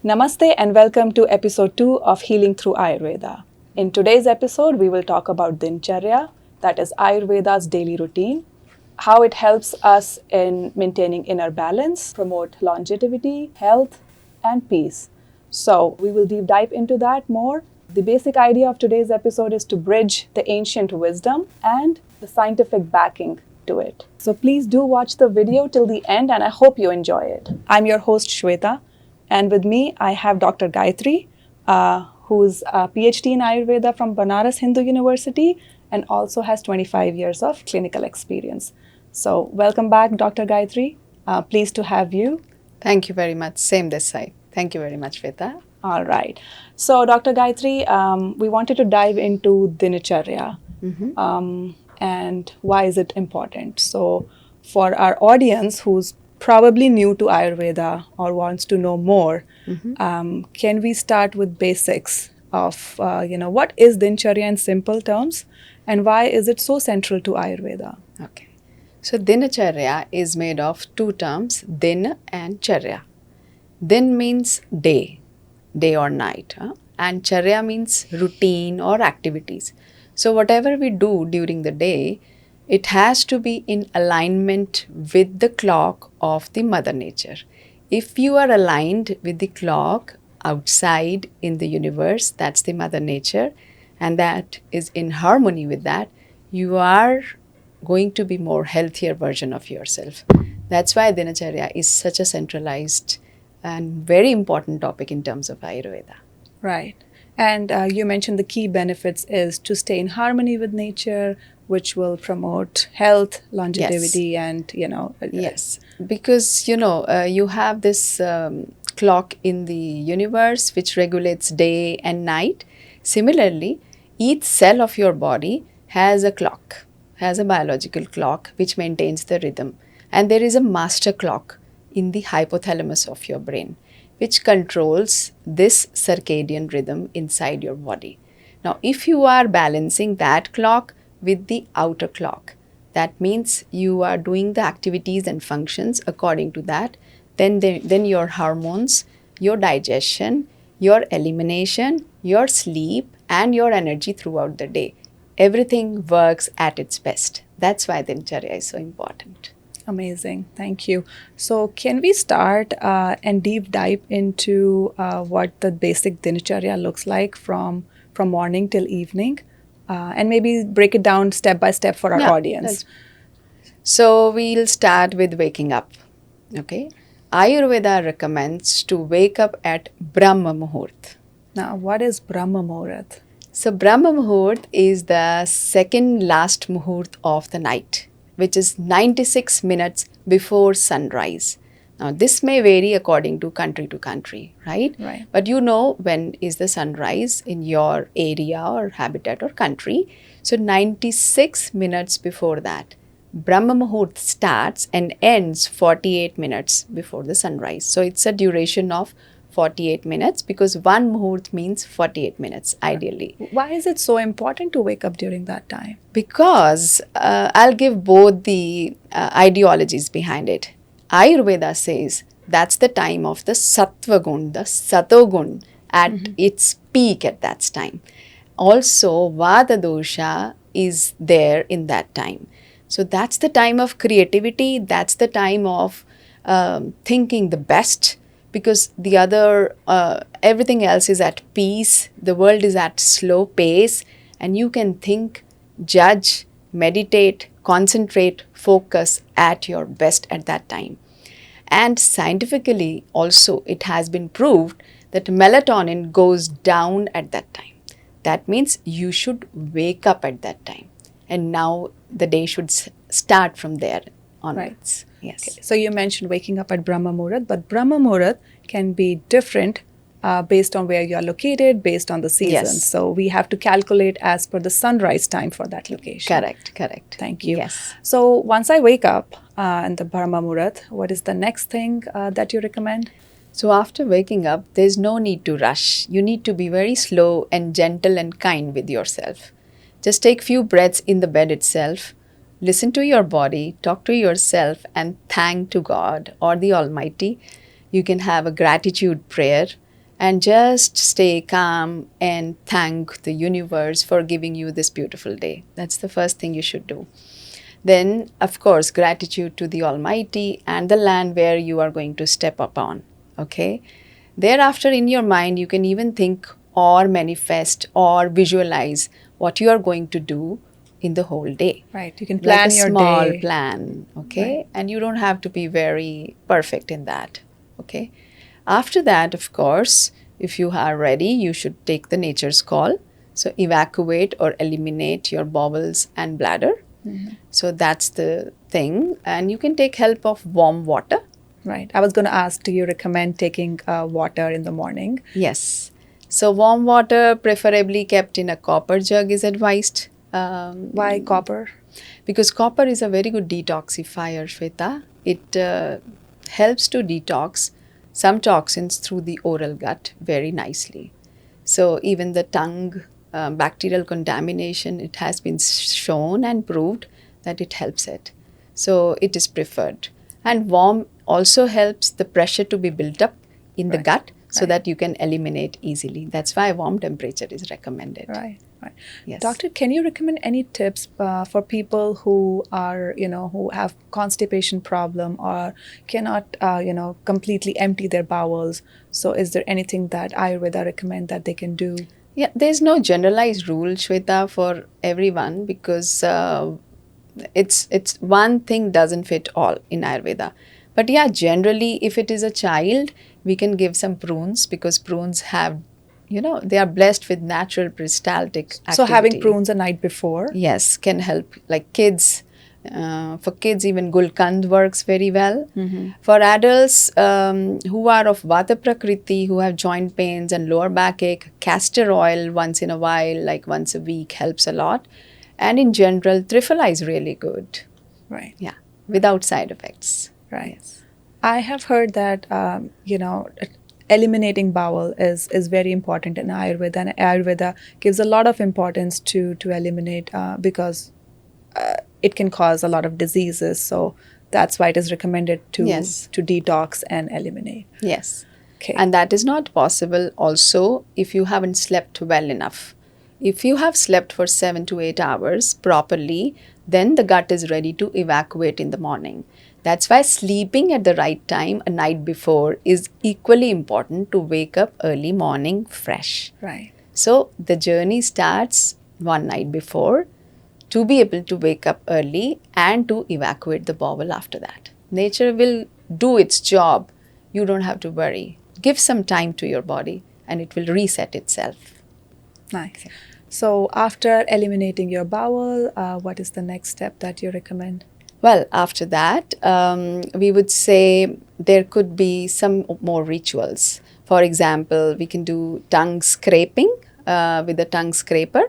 Namaste and welcome to episode 2 of Healing Through Ayurveda. In today's episode, we will talk about Dincharya, that is Ayurveda's daily routine, how it helps us in maintaining inner balance, promote longevity, health, and peace. So, we will deep dive into that more. The basic idea of today's episode is to bridge the ancient wisdom and the scientific backing to it. So, please do watch the video till the end and I hope you enjoy it. I'm your host Shweta. And with me, I have Dr. Gayatri, who's a PhD in Ayurveda from Banaras Hindu University and also has 25 years of clinical experience. So welcome back, Dr. Gayatri. Pleased to have you. Thank you very much. Same this side. Thank you very much, Shweta. All right. So Dr. Gayatri, we wanted to dive into Dincharya and why is it important. So for our audience who's probably new to Ayurveda or wants to know more, can we start with basics of, what is Dincharya in simple terms and why is it so central to Ayurveda? Okay. So Dincharya is made of two terms, Din and Charya. Din means day or night, and Charya means routine or activities. So whatever we do during the day, it has to be in alignment with the clock of the Mother Nature. If you are aligned with the clock outside in the universe, that's the Mother Nature, and that is in harmony with that, you are going to be more healthier version of yourself. That's why Dincharya is such a centralized and very important topic in terms of Ayurveda. Right. And you mentioned the key benefits is to stay in harmony with nature, which will promote health, longevity, and, Yes, because, you have this clock in the universe which regulates day and night. Similarly, each cell of your body has a clock, has a biological clock which maintains the rhythm. And there is a master clock in the hypothalamus of your brain, which controls this circadian rhythm inside your body. Now, if you are balancing that clock with the outer clock, that means you are doing the activities and functions according to that, then your hormones, your digestion, your elimination, your sleep, and your energy throughout the day, everything works at its best. That's why Dincharya is so important. Amazing. Thank you. So can we start and deep dive into what the basic Dincharya looks like from morning till evening and maybe break it down step by step for our audience? So we'll start with waking up. Okay. Ayurveda recommends to wake up at Brahma Muhurt. Now, what is Brahma Muhurt? So Brahma Muhurt is the second last Muhurt of the night, which is 96 minutes before sunrise. Now, this may vary according to country, right? Right. But you know when is the sunrise in your area or habitat or country. So 96 minutes before that, Brahma Muhurt starts and ends 48 minutes before the sunrise. So it's a duration of 48 minutes because one Muhurt means 48 minutes ideally. Why is it so important to wake up during that time? Because I'll give both the ideologies behind it. Ayurveda says that's the time of the Sattva Gun, the Satogun at its peak at that time. Also, Vata dosha is there in that time. So that's the time of creativity, that's the time of thinking the best, because the other, everything else is at peace, the world is at slow pace, and you can think, judge, meditate, concentrate, focus at your best at that time. And scientifically also, it has been proved that melatonin goes down at that time. That means you should wake up at that time. And now the day should start from there onwards. Right. Yes. Okay. So you mentioned waking up at Brahma Muhurt, but Brahma Muhurt can be different based on where you are located, based on the season. Yes. So we have to calculate as per the sunrise time for that location. Correct. Thank you. Yes. So once I wake up in the Brahma Muhurt, what is the next thing that you recommend? So after waking up, there's no need to rush. You need to be very slow and gentle and kind with yourself. Just take few breaths in the bed itself. Listen to your body, talk to yourself, and thank to God or the Almighty. You can have a gratitude prayer. and just stay calm and thank the universe for giving you this beautiful day. That's the first thing you should do. Then, of course, gratitude to the Almighty and the land where you are going to step upon. Okay? Thereafter, in your mind, you can even think or manifest or visualize what you are going to do in the whole day. Right. You can plan like a your small day. plan. Okay? Right. And you don't have to be very perfect in that. Okay? After that, of course, if you are ready, you should take the nature's call. So, evacuate or eliminate your bowels and bladder. So that's the thing. And you can take help of warm water. Right. I was going to ask, do you recommend taking water in the morning? Yes. So warm water, preferably kept in a copper jug, is advised. Why copper? Because copper is a very good detoxifier, Shweta. It helps to detox some toxins through the oral gut very nicely. So even the tongue bacterial contamination, it has been shown and proved that it helps it. So it is preferred. And warm also helps the pressure to be built up in the gut so that you can eliminate easily. That's why warm temperature is recommended. Right. Yes. Doctor, can you recommend any tips for people who are, who have constipation problem or cannot, completely empty their bowels? So is there anything that Ayurveda recommend that they can do? Yeah, there's no generalized rule, Shweta, for everyone because it's one thing doesn't fit all in Ayurveda. But yeah, generally, if it is a child, we can give some prunes because prunes have, they are blessed with natural peristaltic activity. So having prunes a night before? Yes, can help. Like kids, for kids, even gulkand works very well. For adults who are of Vata Prakriti, who have joint pains and lower backache, castor oil once in a while, like once a week, helps a lot. And in general, triphala is really good. Right. Yeah, without side effects. Right. Yes. I have heard that, eliminating bowel is very important in Ayurveda, and Ayurveda gives a lot of importance to eliminate because it can cause a lot of diseases. So that's why it is recommended to detox and eliminate. Yes. Okay. And that is not possible also if you haven't slept well enough. If you have slept for 7 to 8 hours properly, then the gut is ready to evacuate in the morning. That's why sleeping at the right time a night before is equally important to wake up early morning fresh. Right. So the journey starts one night before to be able to wake up early and to evacuate the bowel after that. Nature will do its job. You don't have to worry. Give some time to your body and it will reset itself. Nice. So after eliminating your bowel, what is the next step that you recommend? Well, after that, we would say there could be some more rituals. For example, we can do tongue scraping with the tongue scraper.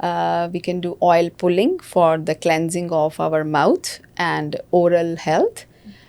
We can do oil pulling for the cleansing of our mouth and oral health.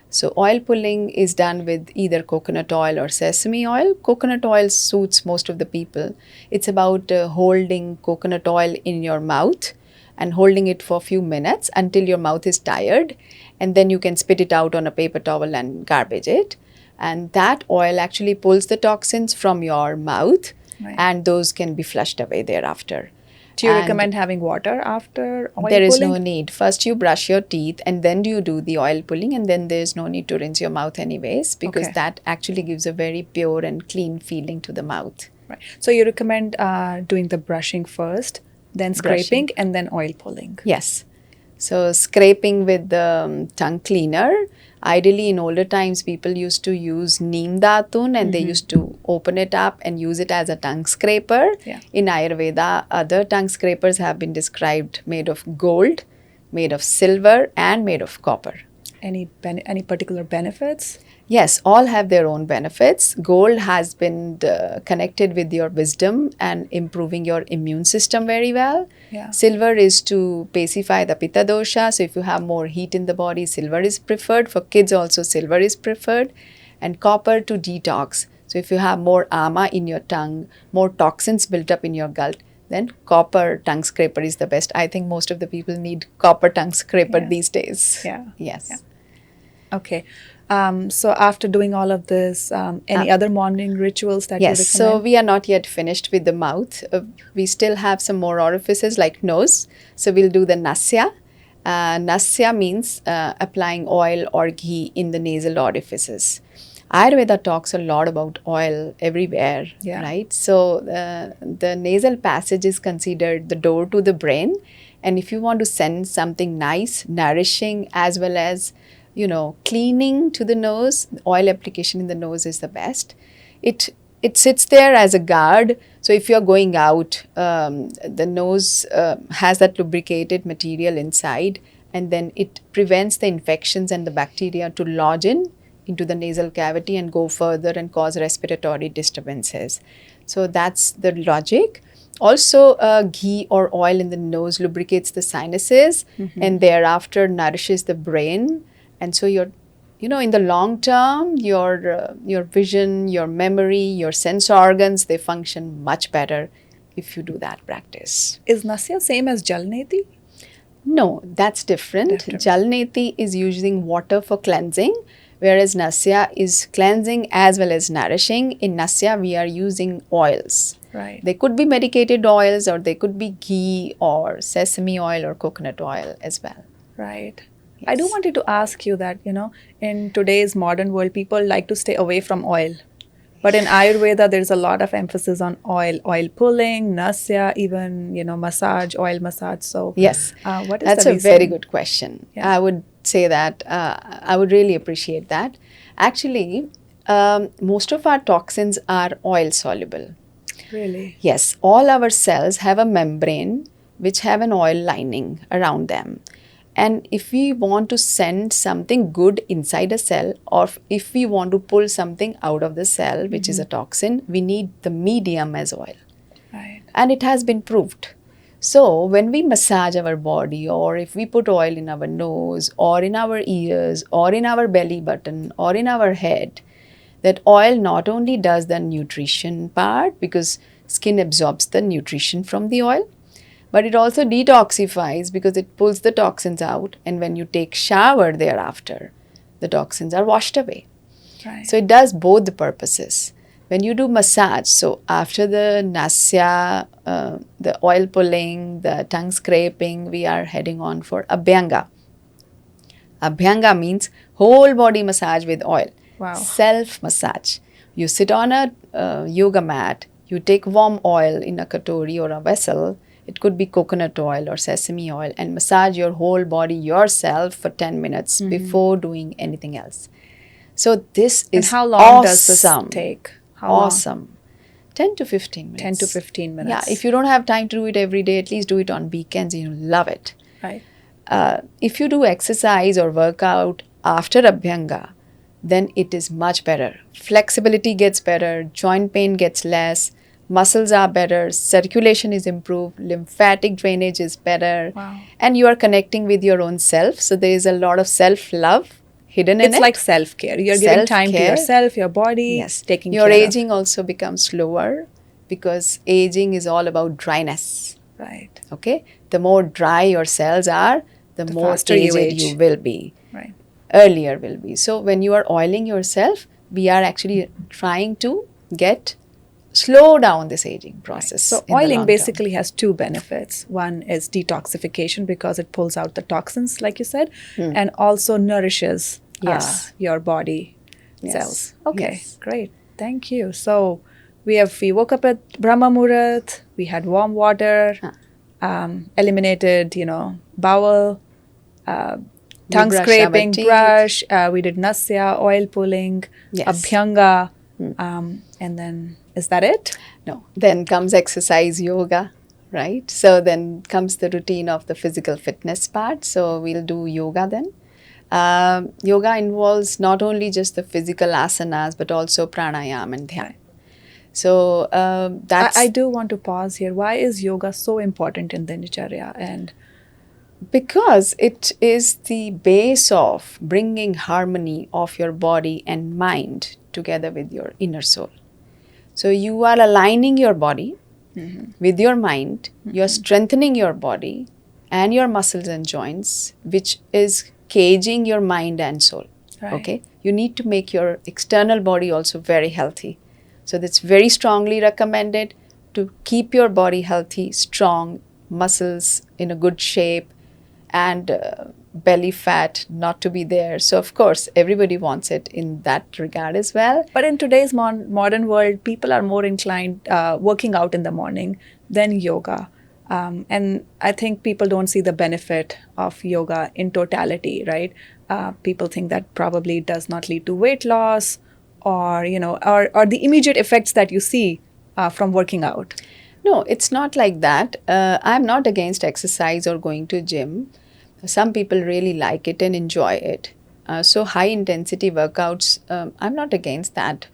So oil pulling is done with either coconut oil or sesame oil. Coconut oil suits most of the people. It's about holding coconut oil in your mouth and holding it for a few minutes until your mouth is tired, and then you can spit it out on a paper towel and garbage it. And that oil actually pulls the toxins from your mouth, and those can be flushed away thereafter. Do you recommend having water after oil There is pulling? no need. First you brush your teeth and then you do the oil pulling, and then there's no need to rinse your mouth anyways because that actually gives a very pure and clean feeling to the mouth. Right. So you recommend doing the brushing first, then scraping, and then oil pulling. Yes. So scraping with the tongue cleaner. Ideally, in older times, people used to use neem datun and they used to open it up and use it as a tongue scraper. Yeah. In Ayurveda, other tongue scrapers have been described made of gold, made of silver, and made of copper. Any particular benefits? Yes, all have their own benefits. Gold has been connected with your wisdom and improving your immune system very well. Yeah. Silver is to pacify the pitta dosha. So if you have more heat in the body, silver is preferred. For kids also, silver is preferred. And copper to detox. So if you have more ama in your tongue, more toxins built up in your gut, then copper tongue scraper is the best. I think most of the people need copper tongue scraper these days. Yeah. Yes. Yeah. Okay. So after doing all of this, any other morning rituals that you Yes, recommend? so we are not yet finished with the mouth. We still have some more orifices like nose. So we'll do the Nasya. Nasya means applying oil or ghee in the nasal orifices. Ayurveda talks a lot about oil everywhere, Yeah. right? So the nasal passage is considered the door to the brain. And if you want to send something nice, nourishing, as well as, cleaning to the nose, oil application in the nose is the best. It sits there as a guard. So if you're going out, the nose has that lubricated material inside, and then it prevents the infections and the bacteria to lodge into the nasal cavity and go further and cause respiratory disturbances. So that's the logic. Also, ghee or oil in the nose lubricates the sinuses and thereafter nourishes the brain. And so in the long term, your vision, your memory, your sense organs, they function much better if you do that practice. Is Nasya same as Jalneti? No, that's different. Jalneti is using water for cleansing, whereas Nasya is cleansing as well as nourishing. In Nasya, we are using oils. Right. They could be medicated oils, or they could be ghee or sesame oil or coconut oil as well. Right. Yes. I do wanted to ask you that, in today's modern world, people like to stay away from oil. But in Ayurveda, there's a lot of emphasis on oil pulling, Nasya, even, massage, oil massage. So, yes, what is that's the a reason? very good question. Yeah. I would say that I would really appreciate that. Actually, most of our toxins are oil soluble. Really? Yes, all our cells have a membrane which have an oil lining around them. And if we want to send something good inside a cell, or if we want to pull something out of the cell, which is a toxin, we need the medium as oil. Right. And it has been proved. So when we massage our body, or if we put oil in our nose, or in our ears, or in our belly button, or in our head, that oil not only does the nutrition part, because skin absorbs the nutrition from the oil, but it also detoxifies because it pulls the toxins out. And when you take shower thereafter, the toxins are washed away. Right. So it does both the purposes. When you do massage, so after the Nasya, the oil pulling, the tongue scraping, we are heading on for Abhyanga. Abhyanga means whole body massage with oil. Wow. Self-massage. You sit on a yoga mat, you take warm oil in a katori or a vessel, it could be coconut oil or sesame oil, and massage your whole body yourself for 10 minutes before doing anything else. So this is how long awesome. does this take? How awesome. long? 10 to 15 minutes. 10 to 15 minutes. Yeah, if you don't have time to do it every day, at least do it on weekends. You'll love it. Right. If you do exercise or workout after Abhyanga, then it is much better. Flexibility gets better, joint pain gets less, muscles are better, circulation is improved, lymphatic drainage is better, wow. and you are connecting with your own self. So there is a lot of self-love hidden in it. It's like self-care. You're giving time to yourself, your body, yes. taking your care aging also becomes slower, because aging is all about dryness. Right. Okay? The more dry your cells are, the more faster aged you will be. Right. Earlier will be. So when you are oiling yourself, we are actually trying to slow down this aging process. Right. So oiling basically has two benefits. One is detoxification, because it pulls out the toxins, like you said, and also nourishes your body cells. Okay, yes. Great. Thank you. So we woke up at Brahma Muhurat, we had warm water, eliminated, bowel, tongue scraping, brush, we did Nasya, oil pulling, Abhyanga, and then, is that it? No. Then comes exercise, yoga, right? So then comes the routine of the physical fitness part. So we'll do yoga then. Yoga involves not only just the physical asanas, but also pranayam and dhyan. So that's... I do want to pause here. Why is yoga so important in Dincharya? And because it is the base of bringing harmony of your body and mind together with your inner soul. So you are aligning your body with your mind, you're strengthening your body and your muscles and joints, which is caging your mind and soul. Right. Okay, you need to make your external body also very healthy. So that's very strongly recommended to keep your body healthy, strong, muscles in a good shape, and belly fat not to be there. So of course everybody wants it in that regard as well. But in today's modern world, people are more inclined working out in the morning than yoga. And I think people don't see the benefit of yoga in totality, right? People think that probably does not lead to weight loss, or or the immediate effects that you see from working out. No, it's not like that. I'm not against exercise or going to gym. Some people really like it and enjoy it. So high intensity workouts, I'm not against that.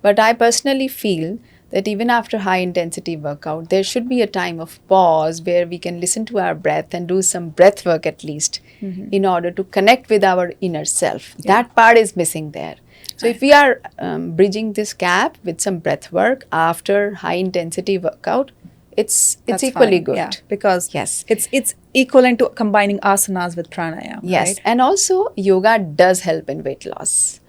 But I personally feel that even after high intensity workout, there should be a time of pause where we can listen to our breath and do some breath work at least in order to connect with our inner self. That part is missing there. So if we are bridging this gap with some breath work after high intensity workout, it's That's equally fine, good. yeah, because Yes. it's equivalent to combining asanas with pranayama, Yes, right? and also yoga does help in weight loss.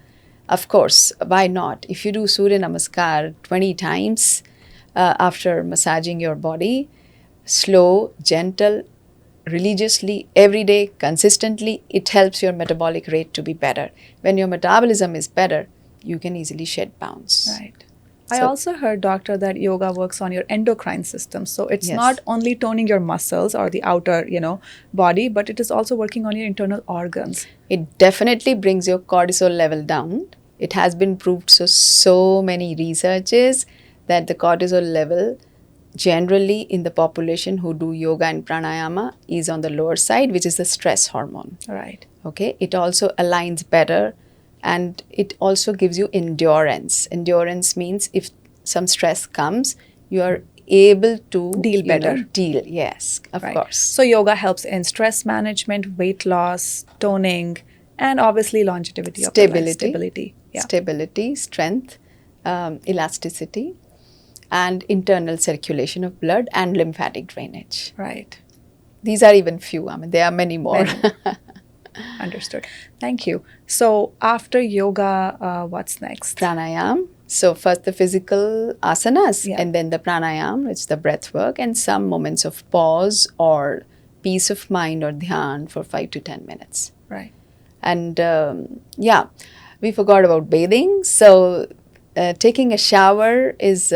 Of course, why not? If you do Surya Namaskar 20 times after massaging your body, slow, gentle, religiously, every day, consistently, it helps your metabolic rate to be better. When your metabolism is better, you can easily shed pounds. Right. I So- also heard, doctor, that yoga works on your endocrine system. So it's Yes. not only toning your muscles or the outer, body, but it is also working on your internal organs. It definitely brings your cortisol level down. It has been proved so many researches that the cortisol level generally in the population who do yoga and pranayama is on the lower side, which is the stress hormone. Right. Okay, it also aligns better and it also gives you endurance. Endurance means if some stress comes, you are able to Deal better. Deal, yes, of Right. course. So yoga helps in stress management, weight loss, toning, and obviously longevity of the life. Stability. Yeah. Stability, strength, elasticity, and internal circulation of blood and lymphatic drainage. Right. These are even few. I mean, there are many more. Many. Understood. Thank you. So after yoga, what's next? Pranayam. So first the physical asanas, Yeah. and then the pranayam, which is the breath work, and some moments of pause or peace of mind or dhyan for 5 to 10 minutes. Right. And yeah, we forgot about bathing. So taking a shower is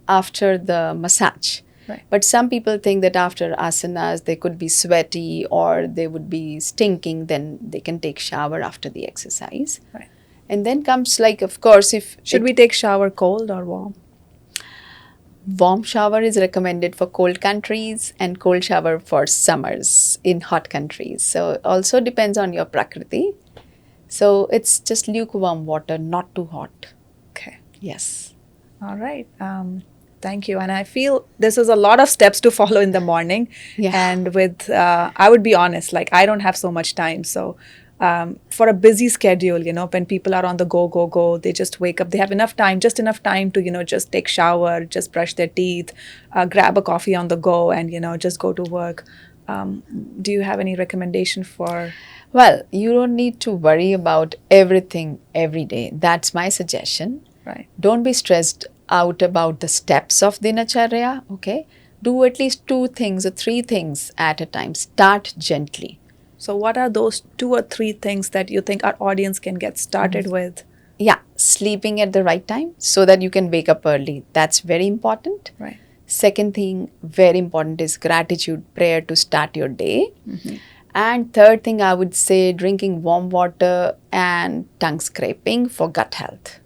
after the massage. Right. But some people think that after asanas they could be sweaty or they would be stinking, then they can take shower after the exercise. Right. And then comes, like, of course, if Should we take shower cold or warm? warm shower is recommended for cold countries and cold shower for summers in hot countries. So also depends on your prakriti. So it's just lukewarm water, not too hot. Okay. Yes. All right. Thank you. And I feel this is a lot of steps to follow in the morning. Yeah. And I would be honest, like I don't have so much time. So for a busy schedule, when people are on the go, they just wake up, they have just enough time to, just take shower, just brush their teeth, grab a coffee on the go and, just go to work. Do you have any recommendation for? Well, you don't need to worry about everything every day. That's my suggestion. Right. Don't be stressed out about the steps of Dincharya, okay? Do at least 2 things or 3 things at a time. Start gently. So what are those 2 or 3 things that you think our audience can get started with? Yeah, sleeping at the right time so that you can wake up early. That's very important. Right. Second thing, very important, is gratitude prayer to start your day. Mm-hmm. And third thing, I would say drinking warm water and tongue scraping for gut health.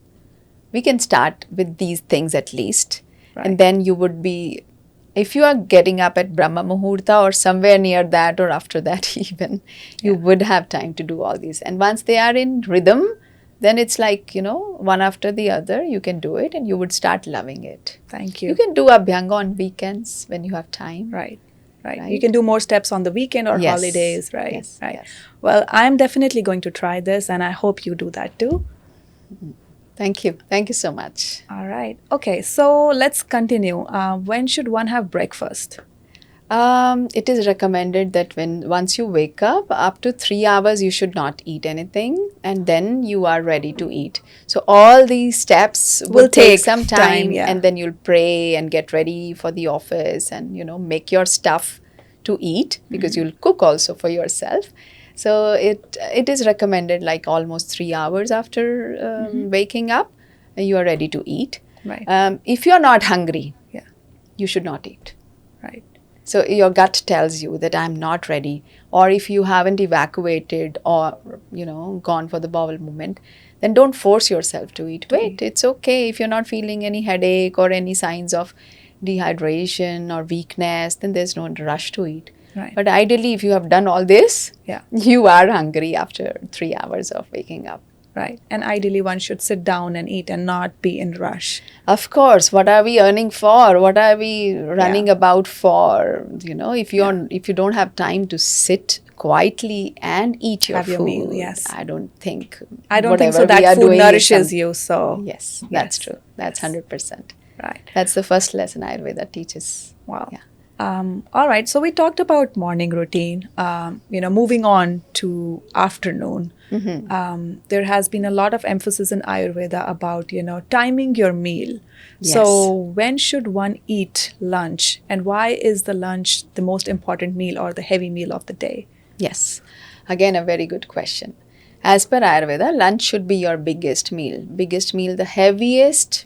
We can start with these things at least. Right. And then you would be, if you are getting up at Brahma Muhurta or somewhere near that or after that even, you would have time to do all these. And once they are in rhythm, then it's like, one after the other, you can do it and you would start loving it. Thank You can do Abhyanga on weekends when you have time. Right. Right. Right. You can do more steps on the weekend or Yes. holidays, right? Yes, Right. yes. Well, I'm definitely going to try this and I hope you do that too. Thank you. Thank you so much. All right. Okay. So let's continue. When should one have breakfast? It is recommended that once you wake up to 3 hours, you should not eat anything, and then you are ready to eat. So all these steps will take some time, yeah. and then you'll pray and get ready for the office, and make your stuff to eat, because you'll cook also for yourself. So it is recommended like almost 3 hours after waking up, you are ready to eat. Right. If you are not hungry, Yeah. you should not eat. Right. So your gut tells you that I'm not ready, or if you haven't evacuated or gone for the bowel movement, then don't force yourself to eat. Wait, it's okay if you're not feeling any headache or any signs of dehydration or weakness, then there's no rush to eat. Right. But ideally, if you have done all this, Yeah. you are hungry after 3 hours of waking up. Right. And ideally, one should sit down and eat and not be in rush. Of course, what are we earning for? What are we running about for? If you don't have time to sit quietly and eat your Have food, your meal, yes. I don't think So. whatever we That are food doing is nourishes you. So Yes, that's Yes. true. That's 100%. Right. That's the first lesson Ayurveda teaches. Wow. Yeah. All right. So we talked about morning routine. Moving on to afternoon. There has been a lot of emphasis in Ayurveda about timing your meal. Yes. So when should one eat lunch, and why is the lunch the most important meal or the heavy meal of the day? Yes. Again, a very good question. As per Ayurveda, lunch should be your biggest meal. Biggest meal, the heaviest,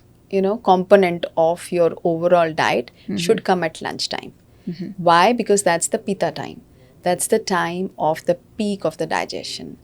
component of your overall diet should come at lunchtime. Why? Because that's the pitta time. That's the time of the peak of the digestion.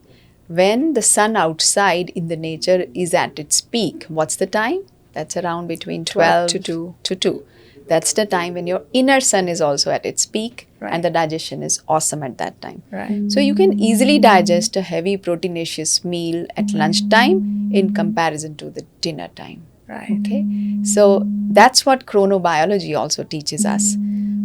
When the sun outside in the nature is at its peak, what's the time? That's around between 12 to 2. That's the time when your inner sun is also at its peak, Right. and the digestion is awesome at that time. Right. So you can easily digest a heavy proteinaceous meal at lunchtime in comparison to the dinner time. Right. Okay, so that's what chronobiology also teaches us,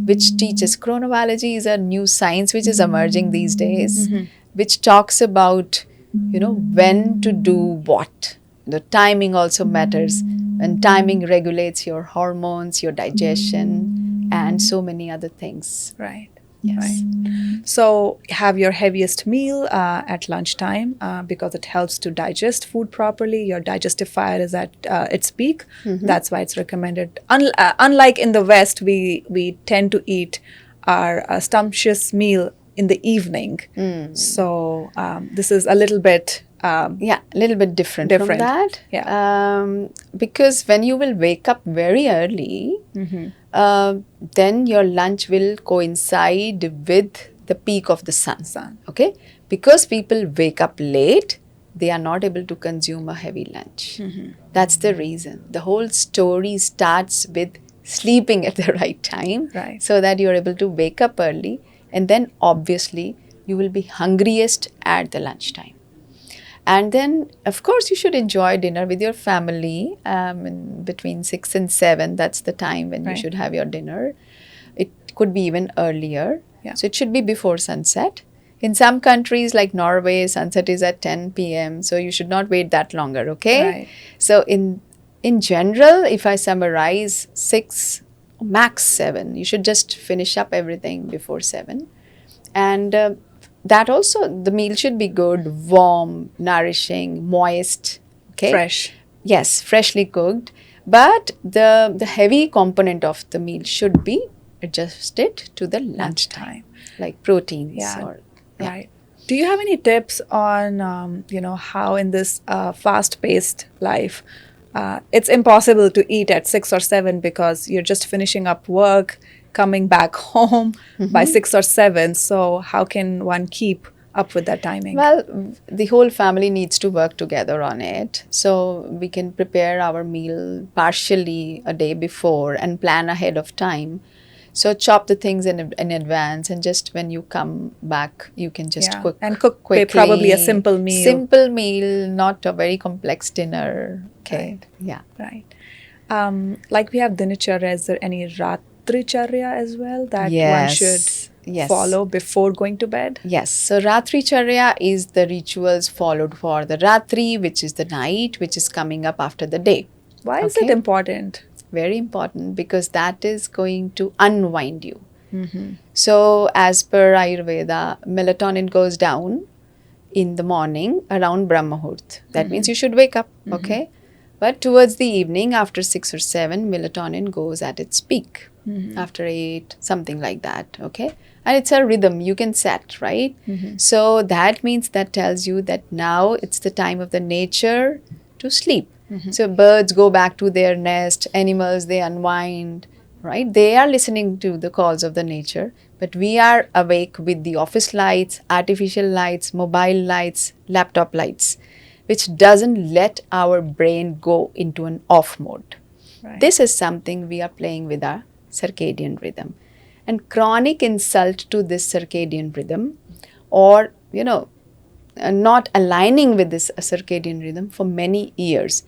which teaches chronobiology is a new science which is emerging these days, which talks about when to do what. The timing also matters, and timing regulates your hormones, your digestion, and so many other things. Right. Yes. Right. So have your heaviest meal at lunchtime because it helps to digest food properly. Your digestive fire is at its peak. That's why it's recommended. Unlike in the West, we tend to eat our sumptuous meal in the evening. So this is a little bit Yeah, a little bit different from that. Yeah. Because when you will wake up very early, then your lunch will coincide with the peak of the sun. Okay? Because people wake up late, they are not able to consume a heavy lunch. That's the reason. The whole story starts with sleeping at the right time, Right. so that you're able to wake up early, and then obviously you will be hungriest at the lunchtime. And then, of course, you should enjoy dinner with your family in between 6 and 7. That's the time when you Right. should have your dinner. It could be even earlier. Yeah. So it should be before sunset. In some countries like Norway, sunset is at 10 p.m. So you should not wait that longer, okay? Right. So in general, if I summarize, 6, max 7, you should just finish up everything before 7. And that also, the meal should be good, warm, nourishing, moist, okay? Fresh. Yes, freshly cooked. But the heavy component of the meal should be adjusted to the lunchtime, like proteins. Yeah. Right. Do you have any tips on, how in this fast-paced life, it's impossible to eat at 6 or 7 because you're just finishing up work, coming back home by 6 or 7. So how can one keep up with that timing? Well, the whole family needs to work together on it. So we can prepare our meal partially a day before and plan ahead of time. So chop the things in advance, and just when you come back, you can just cook and cook quickly. probably a simple meal. Simple meal, not a very complex dinner. Okay. Right. Yeah. Right. Like we have Dincharya, is there any Ratricharya as well that one should follow before going to bed? Yes. So Ratricharya is the rituals followed for the Ratri, which is the night, which is coming up after the day. Why is it important? Very important, because that is going to unwind you. So as per Ayurveda, melatonin goes down in the morning around Brahma Muhurt. That means you should wake up, okay? But towards the evening, after 6 or 7, melatonin goes at its peak. After 8, something like that, okay? And it's a rhythm you can set, right? So that means, that tells you that now it's the time of the nature to sleep. So birds go back to their nest, animals, they unwind, right? They are listening to the calls of the nature, but we are awake with the office lights, artificial lights, mobile lights, laptop lights, which doesn't let our brain go into an off mode. Right. This is something we are playing with our circadian rhythm. And chronic insult to this circadian rhythm, or, not aligning with this circadian rhythm for many years,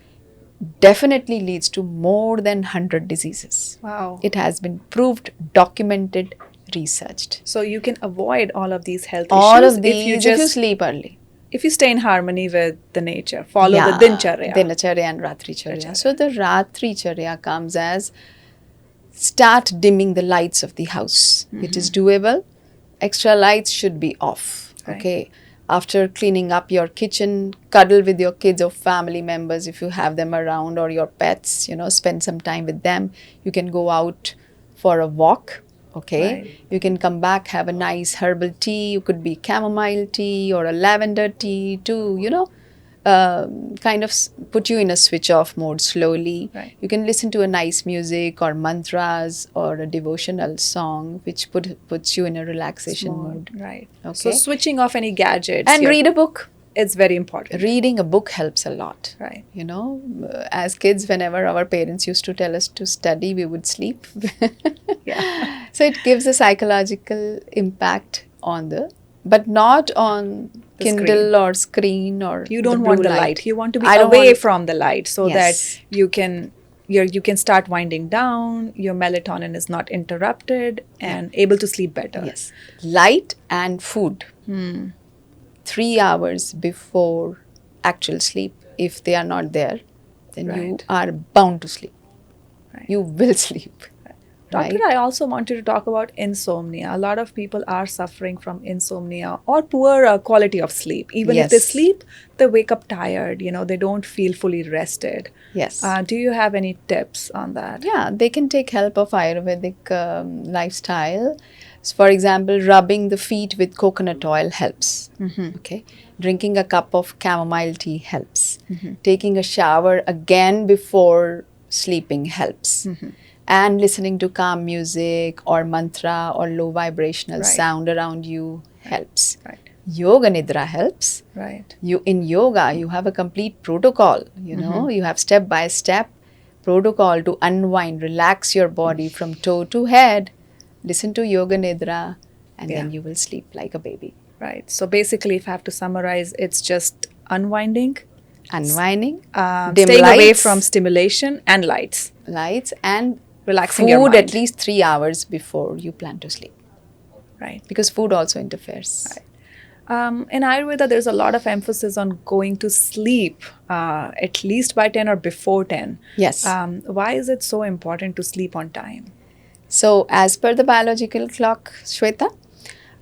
definitely leads to more than 100 diseases. Wow. It has been proved, documented, researched. So you can avoid all of these health All issues of these if you if you sleep early. if you stay in harmony with the nature, follow the Dincharya. Dincharya and Ratricharya. So the Ratricharya comes as start dimming the lights of the house. It is doable. Extra lights should be off. Right. Okay. After cleaning up your kitchen, cuddle with your kids or family members if you have them around, or your pets, spend some time with them. You can go out for a walk. Okay. Right. You can come back, have a nice herbal tea. It could be chamomile tea or a lavender tea to, kind of put you in a switch off mode slowly. Right. You can listen to a nice music or mantras or a devotional song which puts you in a relaxation mode. Right. Okay. So switching off any gadgets. And read a book. It's very important. Reading a book helps a lot. Right. As kids, whenever our parents used to tell us to study, we would sleep. Yeah. So it gives a psychological impact but not on The Kindle or screen or You don't the want blue the light. You want to be I don't away want- from the light so Yes. that you can start winding down, your melatonin is not interrupted, and able to sleep better. Yes. Light and food. 3 hours before actual sleep. If they are not there, then you Right. are bound to sleep. Right. You will sleep. Doctor, Right? I also wanted to talk about insomnia. A lot of people are suffering from insomnia or poor quality of sleep. Even if they Yes. sleep, they wake up tired. They don't feel fully rested. Yes. Do you have any tips on that? Yeah, they can take help of Ayurvedic lifestyle. So for example, rubbing the feet with coconut oil helps. Okay, drinking a cup of chamomile tea helps. Taking a shower again before sleeping helps. And listening to calm music or mantra or low vibrational Right. sound around you helps. Right. Yoga nidra helps. Right. In yoga, you have a complete protocol. You have step by step protocol to unwind, relax your body from toe to head. Listen to yoga nidra, and then Yeah. you will sleep like a baby. Right. So basically, if I have to summarize, it's just unwinding, Unwinding, dim staying away lights, from stimulation and lights, lights, and relaxing your food mind. at least 3 hours before you plan to sleep, Right. because food also interferes. In Ayurveda, there's a lot of emphasis on going to sleep at least by 10 or before 10. Yes. Why is it so important to sleep on time? So, as per the biological clock, Shweta,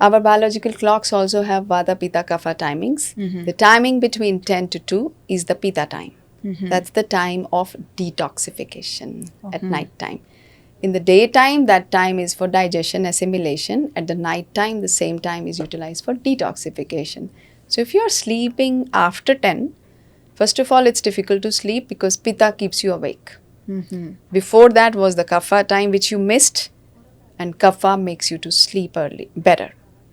our biological clocks also have Vata, Pitta, Kapha timings. The timing between 10 to 2 is the Pitta time. That's the time of detoxification at night time. In the daytime, that time is for digestion, assimilation. At the night time, the same time is utilized for detoxification. So, if you are sleeping after 10, first of all, it's difficult to sleep because Pitta keeps you awake. Before that was the Kapha time which you missed, and Kapha makes you to sleep early, better.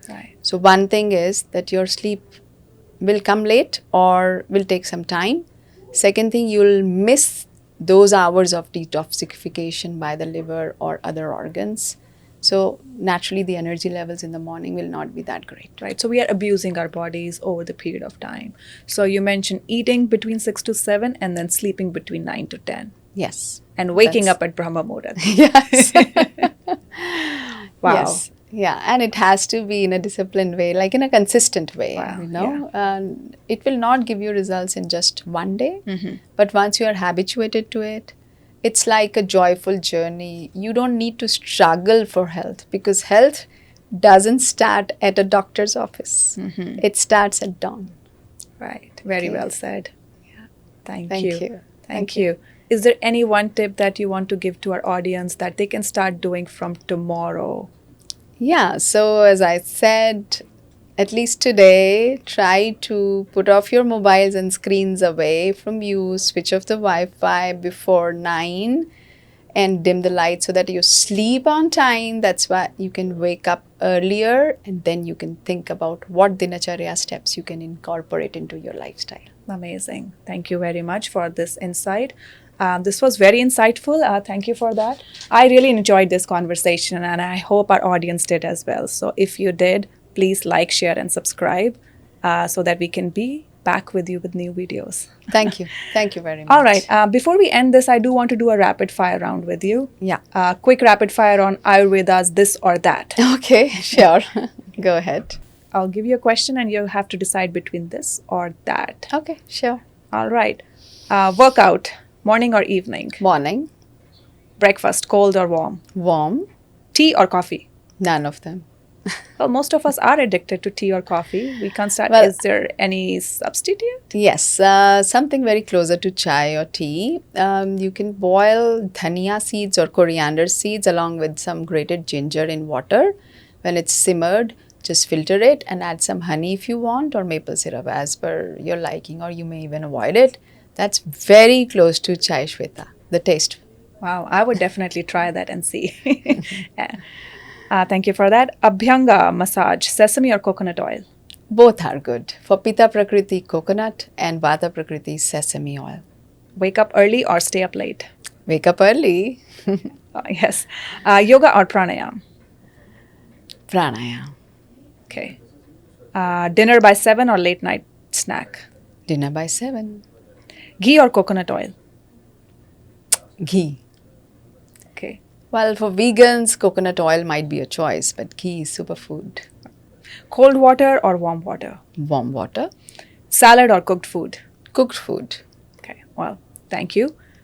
Right. So one thing is that your sleep will come late or will take some time. Second thing, you'll miss those hours of detoxification by the liver or other organs. So naturally the energy levels in the morning will not be that great. Right. So we are abusing our bodies over the period of time. So you mentioned eating between 6 to 7 and then sleeping between 9 to 10. Yes. And waking up at Brahma Muhurt. Yes. Wow. Yes. Yeah, and it has to be in a disciplined way, like in a consistent way, Wow, It will not give you results in just one day, but once you are habituated to it, It's like a joyful journey. You don't need to struggle for health because health doesn't start at a doctor's office. It starts at dawn. Right. Very Okay. well said. Thank Thank you. you. Thank you. Is there any one tip that you want to give to our audience that they can start doing from tomorrow? Yeah, so as I said, at least today, try to put off your mobiles and screens away from you, switch off the Wi Fi before 9, and dim the light so that you sleep on time. That's why you can wake up earlier and then you can think about what Dincharya steps you can incorporate into your lifestyle. Amazing. Thank you very much for this insight. This was very insightful. Thank you for that. I really enjoyed this conversation and I hope our audience did as well. So if you did, please like, share, and subscribe so that we can be back with you with new videos. Thank you. Thank you very much. All right. Before we end this, I do want to do a rapid fire round with you. Yeah. Quick rapid fire on Ayurveda's this or that. Okay, sure. Go ahead. I'll give you a question and you have to decide between this or that. Okay, sure. All right. Workout, morning or evening? Morning, Breakfast, cold or warm? warm, Tea or coffee? none of them. Well, most of us are addicted to tea or coffee. We can't start. Well- Is there any substitute? Yes, something very closer to chai or tea. You can boil dhania seeds or coriander seeds along with some grated ginger in water. When it's simmered, just filter it and add some honey if you want or maple syrup as per your liking, or you may even avoid it. That's very close to chai, Shweta, the taste. Wow, I would definitely try that and see. Yeah. Thank you for that. Abhyanga massage, sesame or coconut oil? Both are good. For Pitta Prakriti, coconut, and Vata Prakriti, sesame oil. Wake up early or stay up late? Wake up early. Yes. Yoga or pranayam? Pranayam. Okay. Dinner by 7 or late night snack? Dinner by 7. Ghee or coconut oil? Ghee. Okay. Well, for vegans, coconut oil might be a choice, but ghee is superfood. Cold water or warm water? Warm water. Salad or cooked food? Cooked food. Okay. Well, thank you.